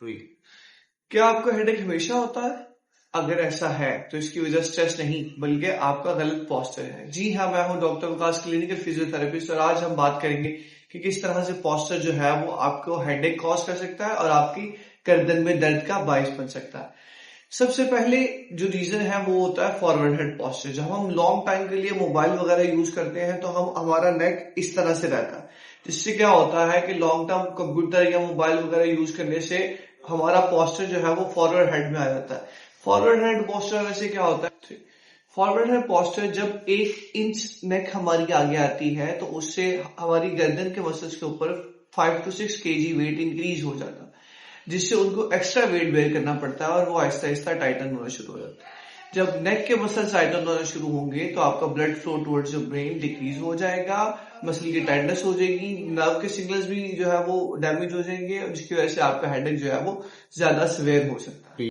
3 क्या आपको हेडेक हमेशा होता है؟ अगर ऐसा है तो इसकी वजह स्ट्रेस नहीं बल्कि आपका गलत पोस्चर है। जी हाँ, मैं हूं डॉक्टर वकास, क्लिनिकल फिजियोथेरेपिस्ट, और आज हम बात करेंगे कि किस तरह से पोस्चर जो है वो आपको हेडेक कॉज कर सकता है और आपकी गर्दन में दर्द का बायस बन सकता है। सबसे पहले जो रीजन है वो होता है फॉरवर्ड हेड पोस्चर। जब हम लॉन्ग टाइम के लिए मोबाइल वगैरह यूज करते हैं तो हमारा नेक इस तरह से रहता है, जिससे क्या होता है कि लॉन्ग टर्म कंप्यूटर या मोबाइल वगैरह यूज करने से हमारा पोस्चर जो है वो फॉरवर्ड हेड में आ जाता है। फॉरवर्ड हेड पोस्चर वैसे क्या होता है? फॉरवर्ड हेड पोस्चर जब 1 इंच नेक हमारी आगे आती है तो उससे हमारी गर्दन के मसल्स के ऊपर 5 to 6 kg वेट इंक्रीज हो जाता है, जिससे उनको एक्स्ट्रा वेट बेयर करना पड़ता है और वो आहिस्ता आहिस्ता टाइटन होना शुरू हो जाता है। जब नेक के मसल टाइटन होना शुरू होंगे तो आपका blood flow towards your brain decrease हो जाएगा, मसल की टाइटनेस हो जाएगी, नर्व के सिग्नल्स भी जो है वो डैमेज हो जाएंगे, जिसकी वजह से आपका हेडेक जो है वो ज्यादा सिवियर हो सकता है।